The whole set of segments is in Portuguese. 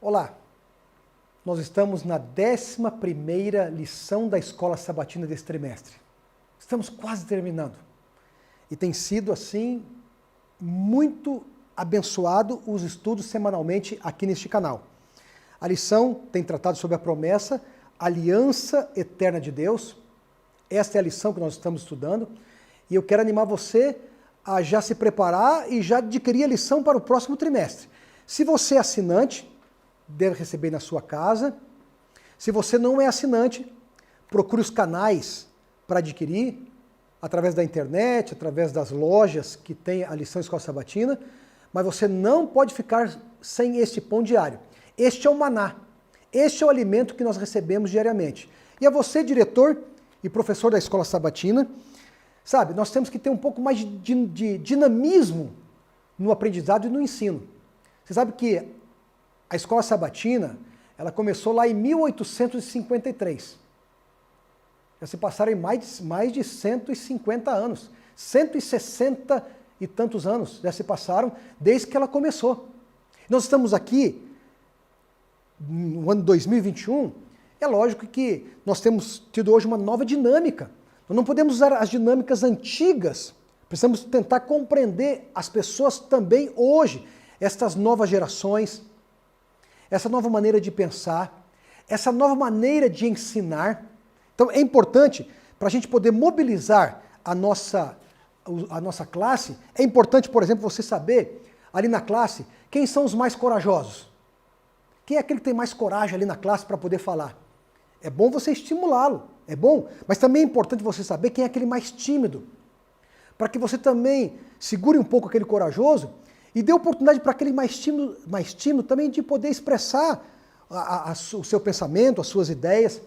Olá, nós estamos na 11ª lição da Escola Sabatina desse trimestre. Estamos quase terminando. E tem sido, assim, muito abençoado os estudos semanalmente aqui neste canal. A lição tem tratado sobre a promessa, a aliança eterna de Deus. Esta é a lição que nós estamos estudando. E eu quero animar você a já se preparar e já adquirir a lição para o próximo trimestre. Se você é assinante, deve receber na sua casa. Se você não é assinante, procure os canais para adquirir, através da internet, através das lojas que tem a lição Escola Sabatina, mas você não pode ficar sem este pão diário. Este é o maná, este é o alimento que nós recebemos diariamente. E a você, diretor e professor da Escola Sabatina, sabe, nós temos que ter um pouco mais de dinamismo no aprendizado e no ensino. Você sabe que a Escola Sabatina, ela começou lá em 1853. Já se passaram mais de 150 anos. 160 e tantos anos já se passaram desde que ela começou. Nós estamos aqui no ano 2021, é lógico que nós temos tido hoje uma nova dinâmica. Nós não podemos usar as dinâmicas antigas, precisamos tentar compreender as pessoas também hoje, estas novas gerações, essa nova maneira de pensar, essa nova maneira de ensinar. Então é importante, para a gente poder mobilizar a nossa classe, é importante, por exemplo, você saber, ali na classe, quem são os mais corajosos. Quem é aquele que tem mais coragem ali na classe para poder falar? É bom você estimulá-lo, é bom, mas também é importante você saber quem é aquele mais tímido, para que você também segure um pouco aquele corajoso e dê oportunidade para aquele mais tímido também de poder expressar o seu pensamento, as suas ideias.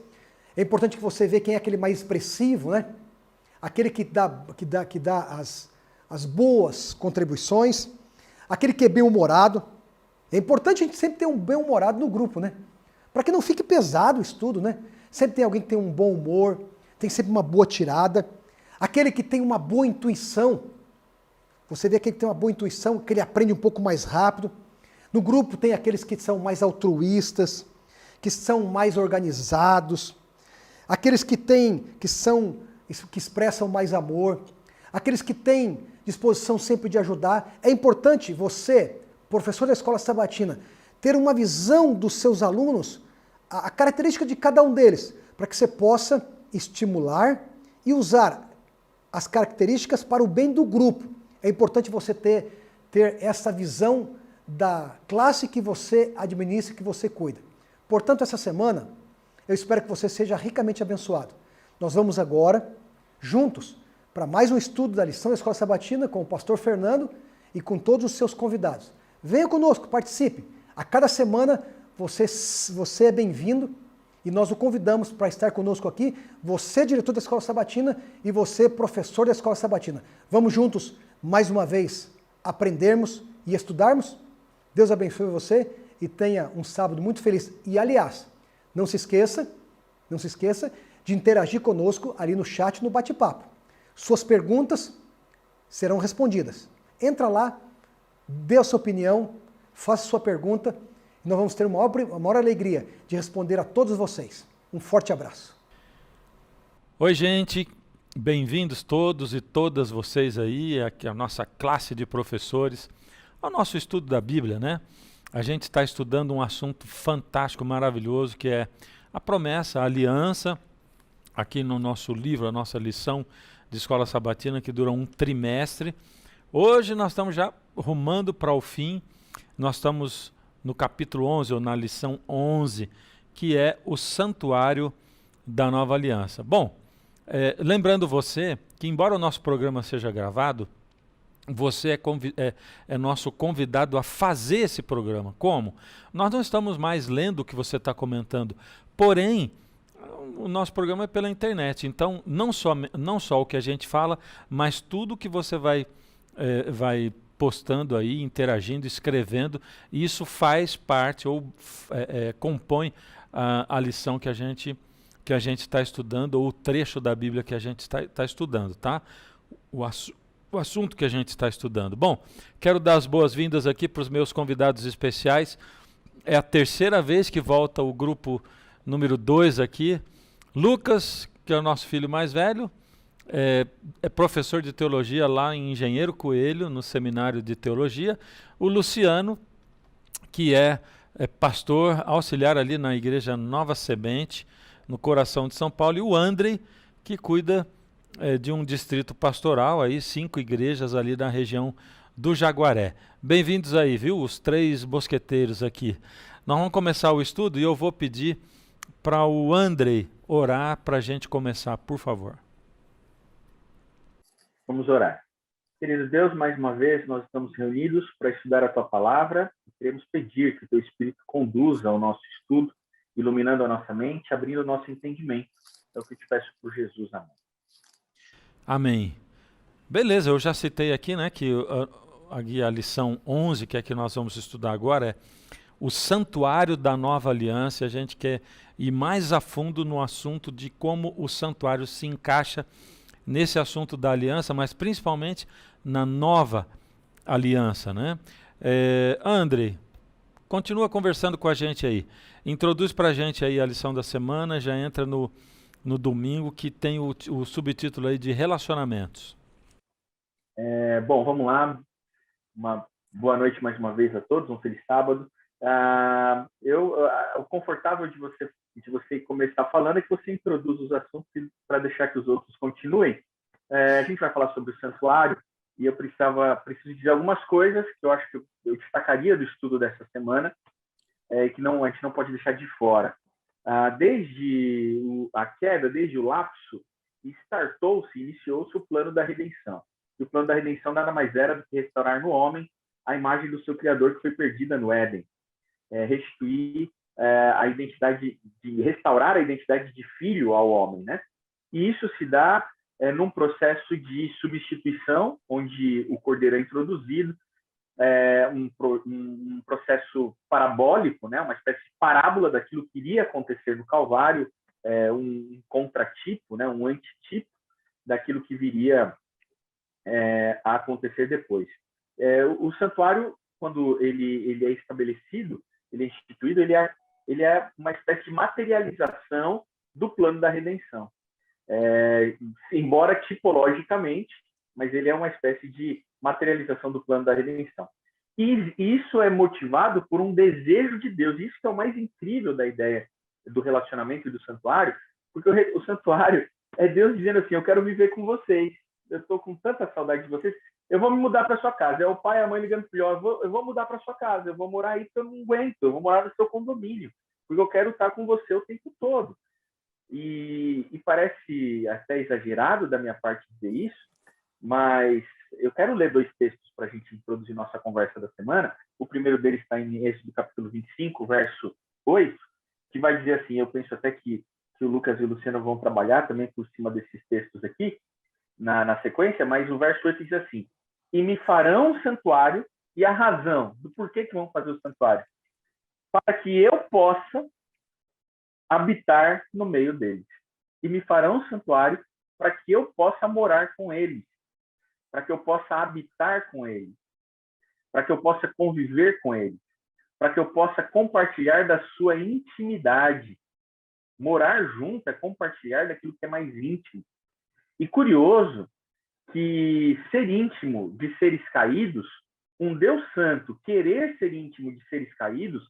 É importante que você veja quem é aquele mais expressivo, né? Aquele que dá as boas contribuições, aquele que é bem-humorado. É importante a gente sempre ter um bem-humorado no grupo, né? Para que não fique pesado o estudo, né? Sempre tem alguém que tem um bom humor, tem sempre uma boa tirada. Aquele que tem uma boa intuição. Você vê aquele que tem uma boa intuição, que ele aprende um pouco mais rápido. No grupo tem aqueles que são mais altruístas, que são mais organizados, aqueles que expressam mais amor, aqueles que têm disposição sempre de ajudar. É importante você, professor da Escola Sabatina, ter uma visão dos seus alunos, a característica de cada um deles, para que você possa estimular e usar as características para o bem do grupo. É importante você ter essa visão da classe que você administra, que você cuida. Portanto, essa semana, eu espero que você seja ricamente abençoado. Nós vamos agora, juntos, para mais um estudo da lição da Escola Sabatina com o pastor Fernando e com todos os seus convidados. Venha conosco, participe. A cada semana você é bem-vindo e nós o convidamos para estar conosco aqui. Você, diretor da Escola Sabatina, e você, professor da Escola Sabatina. Vamos juntos, mais uma vez, aprendermos e estudarmos? Deus abençoe você e tenha um sábado muito feliz. E, aliás, não se esqueça de interagir conosco ali no chat, no bate-papo. Suas perguntas serão respondidas. Entra lá, dê a sua opinião, faça sua pergunta e nós vamos ter uma maior alegria de responder a todos vocês. Um forte abraço. Oi, gente, bem-vindos todos e todas vocês aí, aqui a nossa classe de professores, ao nosso estudo da Bíblia, né? A gente está estudando um assunto fantástico, maravilhoso, que é a promessa, a aliança, aqui no nosso livro, a nossa lição de Escola Sabatina, que dura um trimestre. Hoje nós estamos já rumando para o fim, nós estamos no capítulo 11, ou na lição 11, que é o santuário da nova aliança. Bom, lembrando você que, embora o nosso programa seja gravado, você é nosso convidado a fazer esse programa. Como? Nós não estamos mais lendo o que você está comentando, porém, o nosso programa é pela internet, então não só o que a gente fala, mas tudo que você vai postando aí, interagindo, escrevendo, e isso faz parte ou compõe a lição que a gente está estudando, ou o trecho da Bíblia que a gente está estudando, tá? O assunto que a gente está estudando. Bom, quero dar as boas-vindas aqui para os meus convidados especiais. É a terceira vez que volta o grupo número 2 aqui. Lucas, que é o nosso filho mais velho, é professor de teologia lá em Engenheiro Coelho, no seminário de teologia. O Luciano, que é pastor auxiliar ali na igreja Nova Semente, no coração de São Paulo. E o Andrei, que cuida de um distrito pastoral, aí 5 igrejas ali na região do Jaguaré. Bem-vindos aí, viu? Os 3 mosqueteiros aqui. Nós vamos começar o estudo e eu vou pedir para o Andrei orar para a gente começar, por favor. Vamos orar. Querido Deus, mais uma vez nós estamos reunidos para estudar a Tua Palavra e queremos pedir que o Teu Espírito conduza o nosso estudo, iluminando a nossa mente, abrindo o nosso entendimento. É o que eu te peço por Jesus. Amém. Amém. Beleza, eu já citei aqui, né, que a lição 11, que é que nós vamos estudar agora, é o santuário da nova aliança. A gente quer ir mais a fundo no assunto de como o santuário se encaixa nesse assunto da aliança, mas principalmente na nova aliança, né? Andrei, continua conversando com a gente aí. Introduz para a gente aí a lição da semana, já entra no domingo, que tem o subtítulo aí de relacionamentos. Bom, vamos lá. Uma boa noite mais uma vez a todos, um feliz sábado. O confortável de você começar falando é que você introduz os assuntos para deixar que os outros continuem. A gente vai falar sobre o santuário e eu preciso dizer algumas coisas que eu acho que eu destacaria do estudo dessa semana, que a gente não pode deixar de fora. Desde a queda, desde o lapso, iniciou-se o plano da redenção. E o plano da redenção nada mais era do que restaurar no homem a imagem do seu Criador que foi perdida no Éden. Restituir a identidade, restaurar a identidade de filho ao homem, né? E isso se dá num processo de substituição, onde o cordeiro é introduzido, um processo parabólico, né? Uma espécie de parábola daquilo que iria acontecer no Calvário, um contratipo, né? Um antitipo daquilo que viria a acontecer depois. O santuário, quando ele é estabelecido, ele é instituído, ele é uma espécie de materialização do plano da redenção. Embora tipologicamente, mas ele é uma espécie de materialização do plano da redenção. E isso é motivado por um desejo de Deus. Isso que é o mais incrível da ideia do relacionamento e do santuário, porque o santuário é Deus dizendo assim: eu quero viver com vocês, eu estou com tanta saudade de vocês, eu vou me mudar para sua casa. É o pai e a mãe ligando para o filho: eu vou mudar para sua casa, eu vou morar aí porque eu não aguento, eu vou morar no seu condomínio, porque eu quero estar com você o tempo todo. E parece até exagerado da minha parte dizer isso, mas eu quero ler 2 textos para a gente introduzir nossa conversa da semana. O primeiro deles está em Êxodo capítulo 25, verso 8, que vai dizer assim, eu penso até que o Lucas e o Luciano vão trabalhar também por cima desses textos aqui, na sequência, mas o verso 8 diz assim: e me farão um santuário, e a razão do porquê que vão fazer o santuário, para que eu possa habitar no meio deles. E me farão um santuário para que eu possa morar com eles, para que eu possa habitar com eles, para que eu possa conviver com eles, para que eu possa compartilhar da sua intimidade. Morar junto é compartilhar daquilo que é mais íntimo. E curioso que ser íntimo de seres caídos, um Deus santo querer ser íntimo de seres caídos,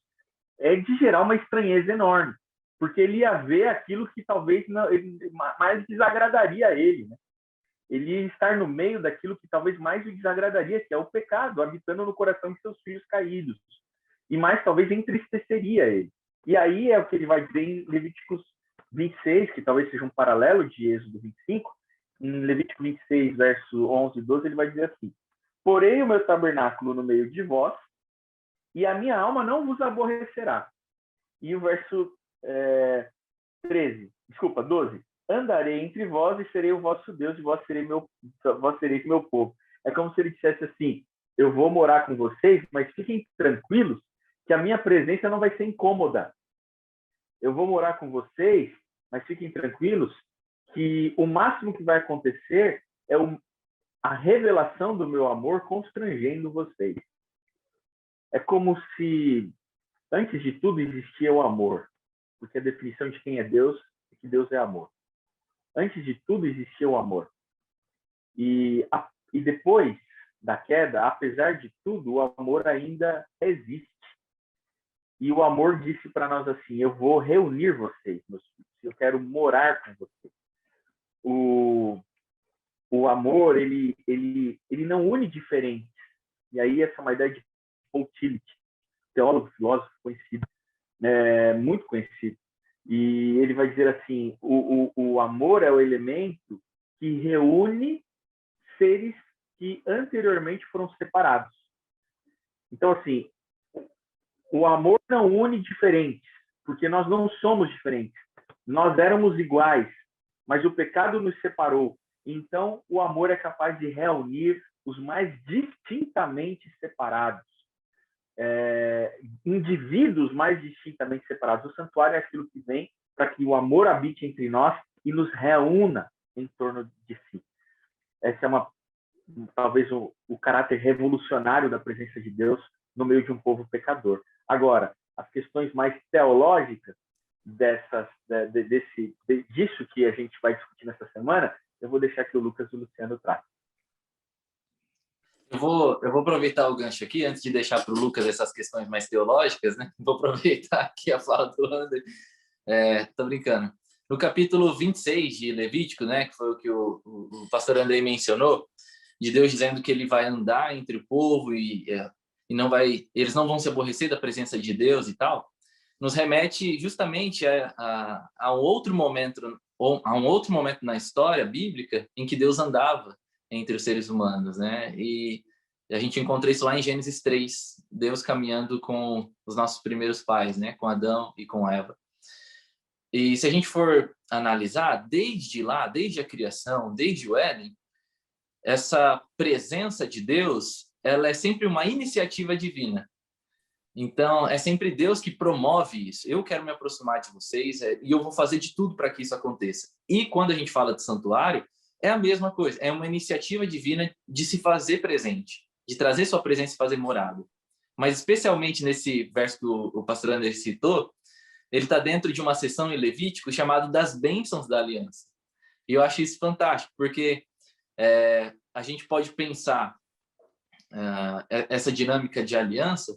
é de gerar uma estranheza enorme, porque ele ia ver aquilo que talvez mais desagradaria a ele, né? Ele ia estar no meio daquilo que talvez mais o desagradaria, que é o pecado, habitando no coração de seus filhos caídos, e mais talvez entristeceria ele. E aí é o que ele vai dizer em Levíticos 26, que talvez seja um paralelo de Êxodo 25, em Levítico 26, verso 11 e 12, ele vai dizer assim: porém o meu tabernáculo no meio de vós, e a minha alma não vos aborrecerá. E o verso 12: andarei entre vós e serei o vosso Deus, e vós sereis meu povo. É como se ele dissesse assim: eu vou morar com vocês, mas fiquem tranquilos que a minha presença não vai ser incômoda. Eu vou morar com vocês, mas fiquem tranquilos que o máximo que vai acontecer é a revelação do meu amor constrangendo vocês. É como se Antes de tudo existia o amor, porque a definição de quem é Deus é que Deus é amor. Antes de tudo existia o amor. E depois da queda, apesar de tudo, o amor ainda existe. E o amor disse para nós assim: eu vou reunir vocês, meus filhos, eu quero morar com vocês. O amor, ele não une diferentes. E aí essa é uma ideia de Paul Tillich, teólogo, filósofo conhecido, muito conhecido. E ele vai dizer assim: o amor é o elemento que reúne seres que anteriormente foram separados. Então, assim, o amor não une diferentes, porque nós não somos diferentes. Nós éramos iguais, mas o pecado nos separou. Então, o amor é capaz de reunir os mais distintamente separados. Indivíduos mais distintamente separados. O santuário é aquilo que vem para que o amor habite entre nós e nos reúna em torno de si. Essa é talvez o caráter revolucionário da presença de Deus no meio de um povo pecador. Agora, as questões mais teológicas disso que a gente vai discutir nessa semana, eu vou deixar que o Lucas e o Luciano tratem. Eu vou aproveitar o gancho aqui, antes de deixar para o Lucas essas questões mais teológicas, né? Vou aproveitar aqui a fala do André. Tô brincando. No capítulo 26 de Levítico, né, que foi o que o pastor Andrei mencionou, de Deus dizendo que ele vai andar entre o povo e eles não vão se aborrecer da presença de Deus e tal, nos remete justamente a um outro momento na história bíblica em que Deus andava entre os seres humanos, né? E a gente encontra isso lá em Gênesis 3, Deus caminhando com os nossos primeiros pais, né? Com Adão e com Eva. E se a gente for analisar, desde a criação, desde o Éden, essa presença de Deus, ela é sempre uma iniciativa divina. Então, é sempre Deus que promove isso. Eu quero me aproximar de vocês e eu vou fazer de tudo para que isso aconteça. E quando a gente fala de santuário, é a mesma coisa. É uma iniciativa divina de se fazer presente, de trazer sua presença e fazer morada. Mas especialmente nesse verso que o pastor André citou, ele está dentro de uma seção em Levítico chamada das bênçãos da aliança. E eu acho isso fantástico, porque a gente pode pensar essa dinâmica de aliança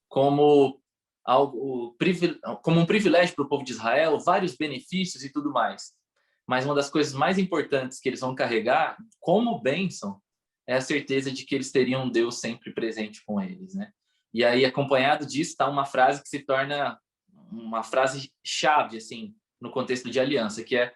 como um privilégio para o povo de Israel, vários benefícios e tudo mais. Mas uma das coisas mais importantes que eles vão carregar como bênção é a certeza de que eles teriam um Deus sempre presente com eles, né? E aí, acompanhado disso, está uma frase que se torna uma frase chave, assim, no contexto de aliança, que é: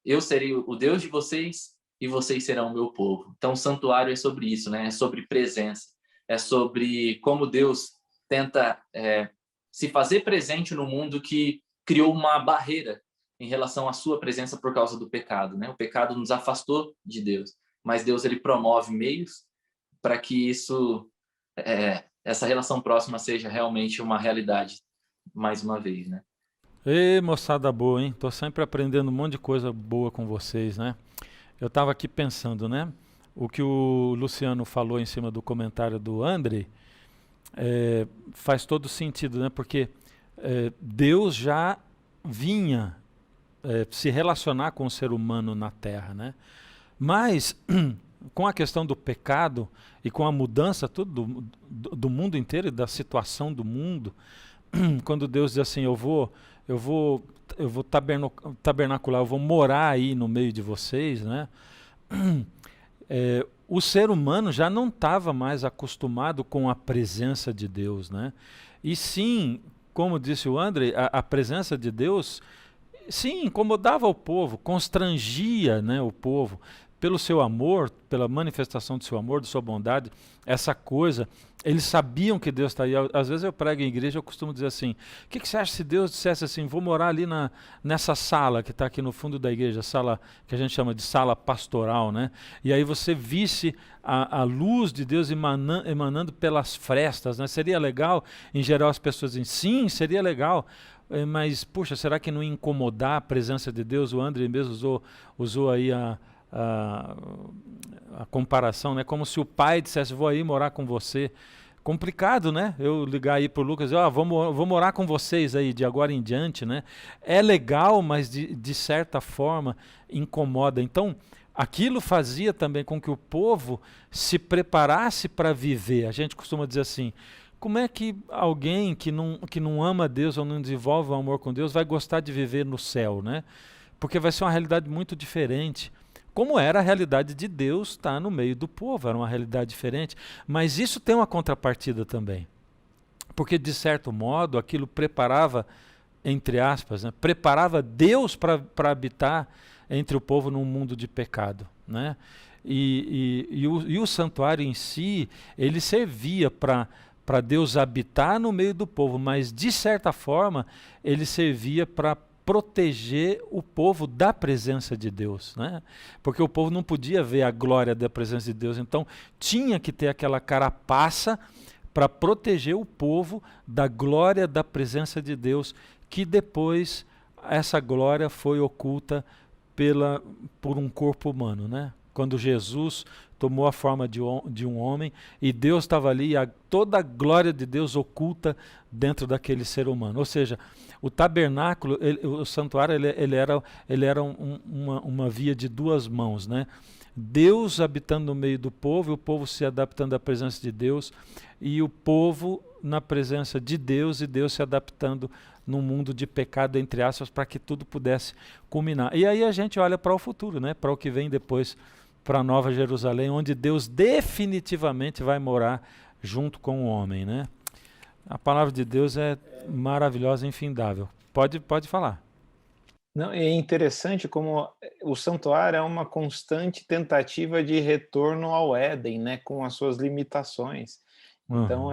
eu serei o Deus de vocês e vocês serão o meu povo. Então, o santuário é sobre isso, né? É sobre presença, é sobre como Deus tenta se fazer presente no mundo que criou uma barreira em relação à sua presença por causa do pecado, né? O pecado nos afastou de Deus, mas Deus, ele promove meios para que essa relação próxima seja realmente uma realidade, mais uma vez, né? Ei, moçada boa, hein? Tô sempre aprendendo um monte de coisa boa com vocês, né? Eu estava aqui pensando, né? O que o Luciano falou em cima do comentário do André faz todo sentido, né? Porque Deus já vinha se relacionar com o ser humano na Terra, né? Mas com a questão do pecado e com a mudança do mundo inteiro e da situação do mundo, quando Deus diz assim: eu vou tabernacular, eu vou morar aí no meio de vocês, né? O ser humano já não estava mais acostumado com a presença de Deus, né? E sim, como disse o André, a presença de Deus, sim, incomodava o povo, constrangia, né, o povo, pelo seu amor, pela manifestação do seu amor, de sua bondade, essa coisa. Eles sabiam que Deus está aí. Às vezes eu prego em igreja, eu costumo dizer assim: o que você acha se Deus dissesse assim: vou morar ali nessa sala que está aqui no fundo da igreja, sala que a gente chama de sala pastoral, né? E aí você visse a luz de Deus emanando pelas frestas, né? Seria legal? Em geral as pessoas dizem: sim, seria legal. Mas, puxa, será que não ia incomodar a presença de Deus? O André mesmo usou aí a comparação, né? Como se o pai dissesse: vou aí morar com você, complicado, né? Eu ligar aí pro Lucas e dizer, vou morar com vocês aí de agora em diante, né? É legal, mas de certa forma incomoda. Então, aquilo fazia também com que o povo se preparasse para viver. A gente costuma dizer assim, como é que alguém que não ama Deus ou não desenvolve o amor com Deus vai gostar de viver no céu, né? Porque vai ser uma realidade muito diferente. Como era a realidade de Deus estar no meio do povo, era uma realidade diferente. Mas isso tem uma contrapartida também. Porque, de certo modo, aquilo preparava, entre aspas, né, preparava Deus para habitar entre o povo num mundo de pecado, né? E o santuário em si, ele servia para Deus habitar no meio do povo, mas, de certa forma, ele servia para proteger o povo da presença de Deus, né? Porque o povo não podia ver a glória da presença de Deus, então tinha que ter aquela carapaça para proteger o povo da glória da presença de Deus, que depois essa glória foi oculta por um corpo humano, né? Quando Jesus tomou a forma de um homem e Deus estava ali, toda a glória de Deus oculta dentro daquele ser humano. Ou seja, o tabernáculo, o santuário, ele era uma via de duas mãos, né? Deus habitando no meio do povo, e o povo se adaptando à presença de Deus, e o povo na presença de Deus, e Deus se adaptando num mundo de pecado, entre aspas, para que tudo pudesse culminar. E aí a gente olha para o futuro, né? Para o que vem depois, para a Nova Jerusalém, onde Deus definitivamente vai morar junto com o homem, né? A palavra de Deus é maravilhosa e infindável. Pode falar. Não, é interessante como o santuário é uma constante tentativa de retorno ao Éden, né, com as suas limitações. Então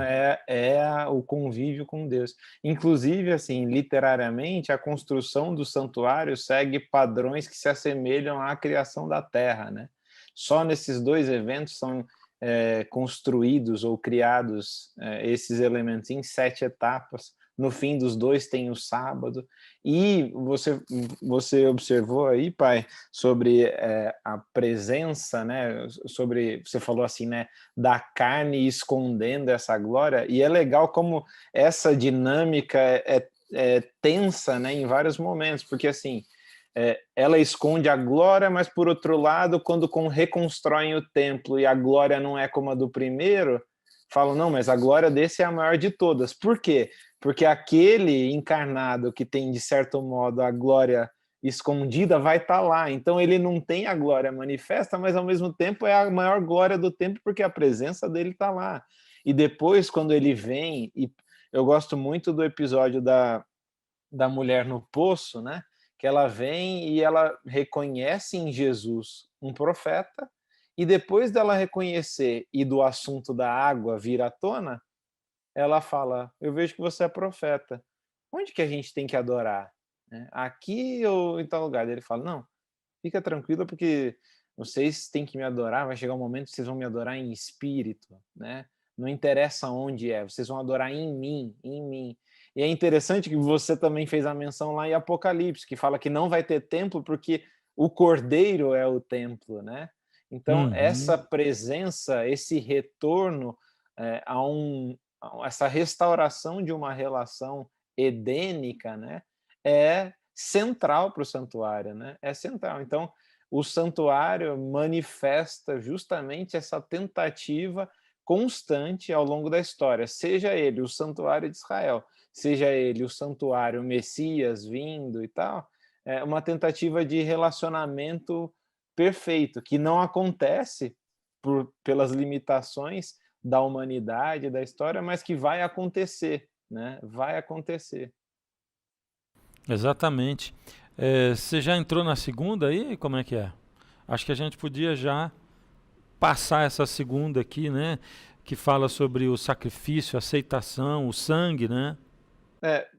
o convívio com Deus. Inclusive, assim, literariamente, a construção do santuário segue padrões que se assemelham à criação da Terra, né? Só nesses dois eventos são construídos ou criados esses elementos em 7 etapas. No fim dos dois tem o sábado. E você observou aí, pai, sobre a presença, né? Sobre, você falou assim, né? Da carne escondendo essa glória. E é legal como essa dinâmica é tensa, né? Em vários momentos, porque assim, ela esconde a glória, mas por outro lado, quando reconstroem o templo e a glória não é como a do primeiro, falam, não, mas a glória desse é a maior de todas. Por quê? Porque aquele encarnado que tem, de certo modo, a glória escondida vai estar lá. Então ele não tem a glória manifesta, mas ao mesmo tempo é a maior glória do templo, porque a presença dele está lá. E depois, quando ele vem, e eu gosto muito do episódio da mulher no poço, né? Que ela vem e ela reconhece em Jesus um profeta, e depois dela reconhecer e do assunto da água vir à tona, ela fala, eu vejo que você é profeta. Onde que a gente tem que adorar? Aqui ou em tal lugar? Ele fala, não, fica tranquila porque vocês têm que me adorar, vai chegar um momento que vocês vão me adorar em espírito, né? Não interessa onde vocês vão adorar em mim, em mim. E é interessante que você também fez a menção lá em Apocalipse, que fala que não vai ter templo porque o Cordeiro é o templo, né? Então, essa presença, esse retorno essa restauração de uma relação edênica, né, é central para o santuário, né? É central. Então, o santuário manifesta justamente essa tentativa constante ao longo da história, seja ele o santuário de Israel, seja ele o santuário Messias vindo e tal, é uma tentativa de relacionamento perfeito, que não acontece pelas limitações da humanidade, da história, mas que vai acontecer, né? Vai acontecer. Exatamente. Você já entrou na segunda aí? Como é que é? Acho que a gente podia já passar essa segunda aqui, né? Que fala sobre o sacrifício, a aceitação, o sangue, né?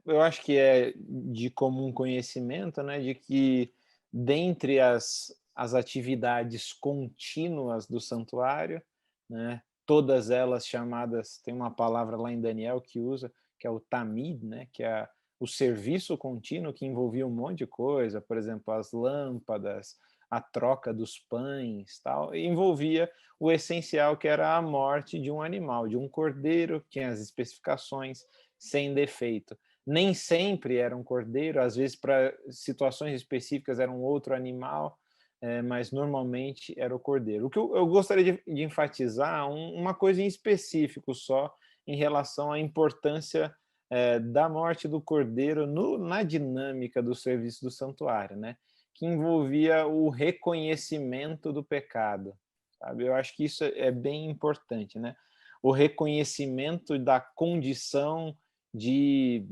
Eu acho que é de comum conhecimento, né? De que dentre as atividades contínuas do santuário, né? Todas elas chamadas, tem uma palavra lá em Daniel que usa, que é o tamid, né? Que é o serviço contínuo, que envolvia um monte de coisa, por exemplo, as lâmpadas, a troca dos pães, tal, e envolvia o essencial, que era a morte de um animal, de um cordeiro, que tinha as especificações, sem defeito. Nem sempre era um cordeiro, às vezes para situações específicas era um outro animal, mas normalmente era o cordeiro. O que eu gostaria de enfatizar, uma coisa em específico só, em relação à importância da morte do cordeiro na dinâmica do serviço do santuário, né? Que envolvia o reconhecimento do pecado, sabe? Eu acho que isso é bem importante, né? O reconhecimento da condição de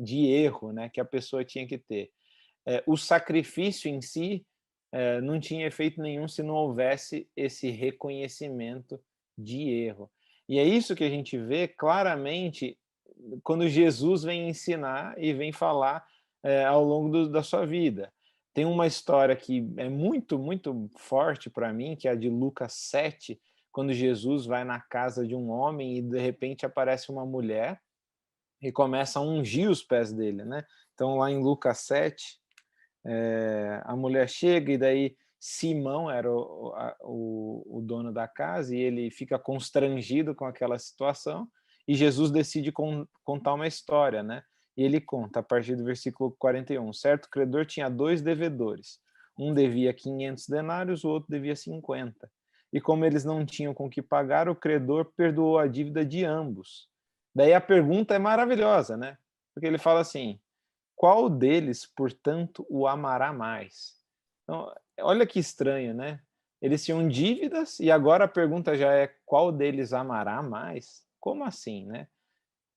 erro, né, que a pessoa tinha que ter. O sacrifício em si não tinha efeito nenhum se não houvesse esse reconhecimento de erro. E é isso que a gente vê claramente quando Jesus vem ensinar e vem falar ao longo da sua vida. Tem uma história que é muito, muito forte para mim, que é a de Lucas 7, quando Jesus vai na casa de um homem e de repente aparece uma mulher e começa a ungir os pés dele, né? Então, lá em Lucas 7, a mulher chega e daí Simão era o dono da casa e ele fica constrangido com aquela situação e Jesus decide contar uma história, né? E ele conta, a partir do versículo 41, certo credor tinha 2 devedores. Um devia 500 denários, o outro devia 50. E como eles não tinham com que pagar, o credor perdoou a dívida de ambos. Daí a pergunta é maravilhosa, né? Porque ele fala assim, qual deles, portanto, o amará mais? Então, olha que estranho, né? Eles tinham dívidas e agora a pergunta já é qual deles amará mais? Como assim, né?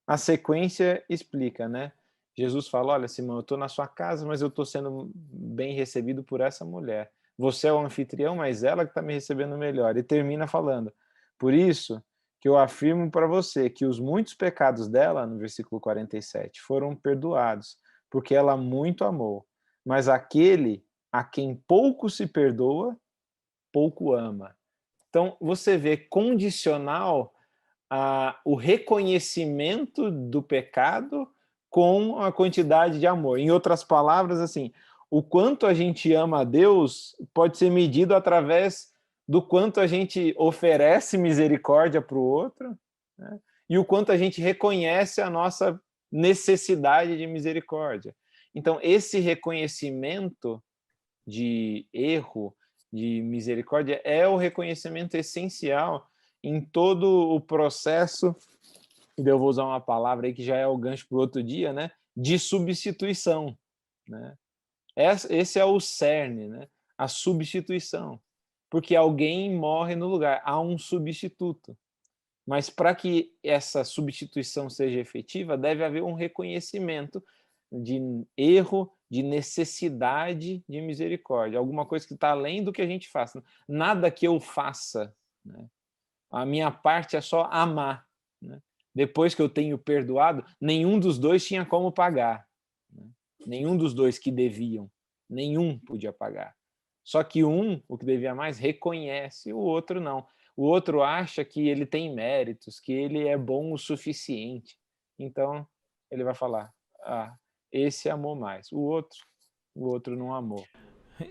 A sequência explica, né? Jesus fala, olha, Simão, eu estou na sua casa, mas eu estou sendo bem recebido por essa mulher. Você é o anfitrião, mas ela que está me recebendo melhor. E termina falando, por isso que eu afirmo para você que os muitos pecados dela, no versículo 47, foram perdoados, porque ela muito amou. Mas aquele a quem pouco se perdoa, pouco ama. Então, você vê condicional o reconhecimento do pecado com a quantidade de amor. Em outras palavras, assim, o quanto a gente ama a Deus pode ser medido através do quanto a gente oferece misericórdia para o outro, né? E o quanto a gente reconhece a nossa necessidade de misericórdia. Então, esse reconhecimento de erro, de misericórdia, é o reconhecimento essencial em todo o processo, e eu vou usar uma palavra aí que já é o gancho para o outro dia, né? De substituição, né? Esse é o cerne, né? A substituição. Porque alguém morre no lugar, há um substituto. Mas para que essa substituição seja efetiva, deve haver um reconhecimento de erro, de necessidade de misericórdia, alguma coisa que está além do que a gente faça. Nada que eu faça, né? A minha parte é só amar, né? Depois que eu tenho perdoado, nenhum dos dois tinha como pagar, né? Nenhum dos dois que deviam, nenhum podia pagar. Só que o que devia mais, reconhece, o outro não. O outro acha que ele tem méritos, que ele é bom o suficiente. Então, ele vai falar, esse amou mais. O outro não amou.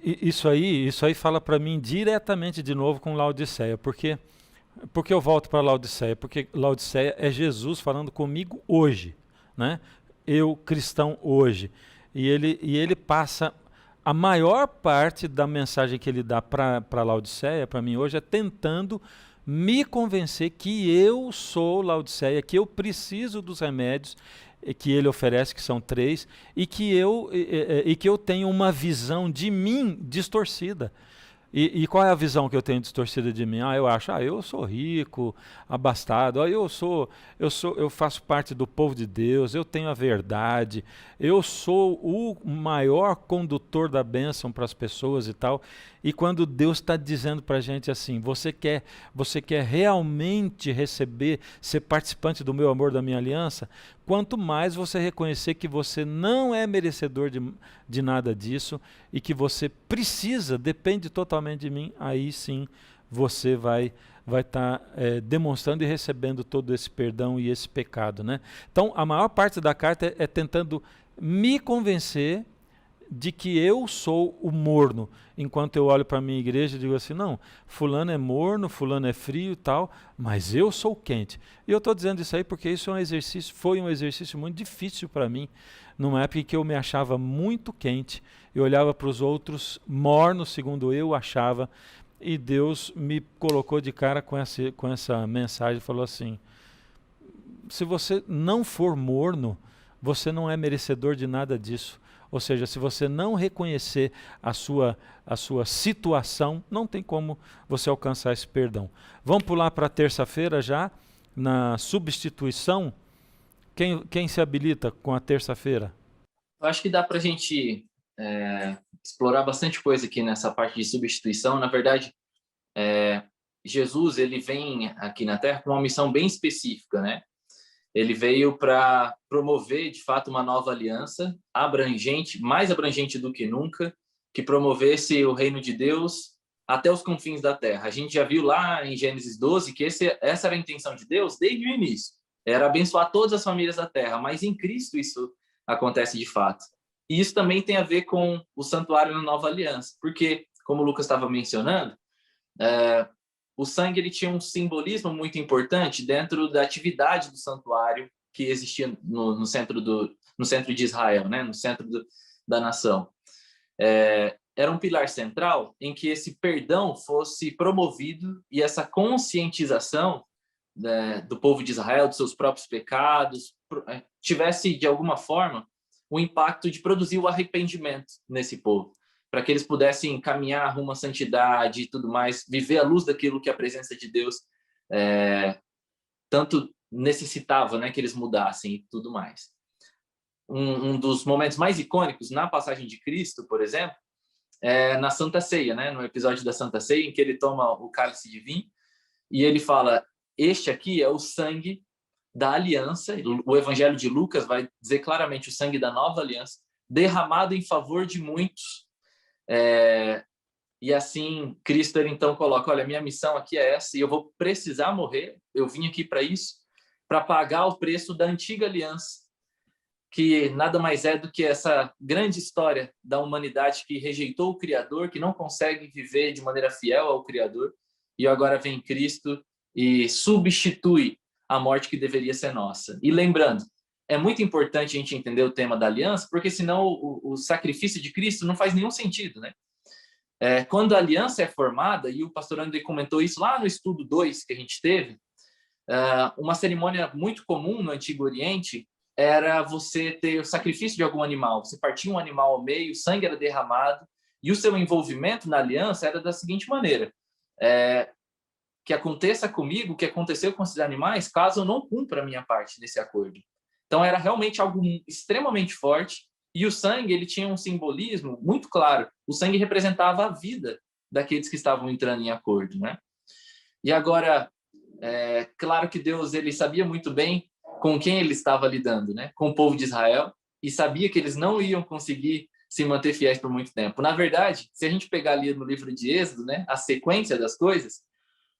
Isso aí fala para mim diretamente de novo com Laodiceia, porque eu volto para Laodiceia? Porque Laodiceia é Jesus falando comigo hoje, né? Eu, cristão, hoje. E ele passa a maior parte da mensagem que ele dá para Laodiceia, para mim hoje, é tentando me convencer que eu sou Laodiceia, que eu preciso dos remédios que ele oferece, que são 3, e que eu tenho uma visão de mim distorcida. E qual é a visão que eu tenho distorcida de mim? Eu acho, eu sou rico, abastado, eu faço parte do povo de Deus, eu tenho a verdade, eu sou o maior condutor da bênção para as pessoas e tal. E quando Deus está dizendo para a gente assim, você quer realmente receber, ser participante do meu amor, da minha aliança, quanto mais você reconhecer que você não é merecedor de nada disso e que você precisa, depende totalmente de mim, aí sim você vai estar demonstrando e recebendo todo esse perdão e esse pecado, né? Então, a maior parte da carta é tentando me convencer de que eu sou o morno, enquanto eu olho para a minha igreja e digo assim, não, fulano é morno, fulano é frio e tal, mas eu sou quente. E eu estou dizendo isso aí porque isso é um exercício, foi um exercício muito difícil para mim, numa época em que eu me achava muito quente, eu olhava para os outros mornos, segundo eu achava, e Deus me colocou de cara com essa mensagem, falou assim, se você não for morno, você não é merecedor de nada disso. Ou seja, se você não reconhecer a sua situação, não tem como você alcançar esse perdão. Vamos pular para terça-feira já, na substituição. Quem se habilita com a terça-feira? Eu acho que dá para a gente explorar bastante coisa aqui nessa parte de substituição. Na verdade, Jesus ele vem aqui na Terra com uma missão bem específica, né? Ele veio para promover, de fato, uma nova aliança abrangente, mais abrangente do que nunca, que promovesse o reino de Deus até os confins da terra. A gente já viu lá em Gênesis 12 que essa era a intenção de Deus desde o início. Era abençoar todas as famílias da terra, mas em Cristo isso acontece de fato. E isso também tem a ver com o santuário na nova aliança, porque, como o Lucas estava mencionando, o sangue ele tinha um simbolismo muito importante dentro da atividade do santuário que existia no centro de Israel, né? No centro da nação. Era um pilar central em que esse perdão fosse promovido e essa conscientização, né, do povo de Israel, dos seus próprios pecados, tivesse, de alguma forma, o impacto de produzir o arrependimento nesse povo, para que eles pudessem caminhar rumo à santidade e tudo mais, viver à luz daquilo que a presença de Deus tanto necessitava, né, que eles mudassem e tudo mais. Um dos momentos mais icônicos na passagem de Cristo, por exemplo, é na Santa Ceia, né, no episódio da Santa Ceia, em que ele toma o cálice de vinho e ele fala, este aqui é o sangue da aliança, o Evangelho de Lucas vai dizer claramente o sangue da nova aliança, derramado em favor de muitos. E assim, Cristo ele então coloca, olha, minha missão aqui é essa, e eu vou precisar morrer, eu vim aqui para isso, para pagar o preço da antiga aliança, que nada mais é do que essa grande história da humanidade que rejeitou o Criador, que não consegue viver de maneira fiel ao Criador, e agora vem Cristo e substitui a morte que deveria ser nossa. E lembrando, é muito importante a gente entender o tema da aliança, porque senão o sacrifício de Cristo não faz nenhum sentido, né? Quando a aliança é formada, e o pastor André comentou isso lá no estudo 2 que a gente teve, uma cerimônia muito comum no Antigo Oriente era você ter o sacrifício de algum animal. Você partia um animal ao meio, o sangue era derramado, e o seu envolvimento na aliança era da seguinte maneira, que aconteça comigo o que aconteceu com esses animais, caso eu não cumpra a minha parte nesse acordo. Então era realmente algo extremamente forte, e o sangue ele tinha um simbolismo muito claro. O sangue representava a vida daqueles que estavam entrando em acordo, né? E agora, claro que Deus ele sabia muito bem com quem ele estava lidando, né? Com o povo de Israel, e sabia que eles não iam conseguir se manter fiéis por muito tempo. Na verdade, se a gente pegar ali no livro de Êxodo, né, a sequência das coisas,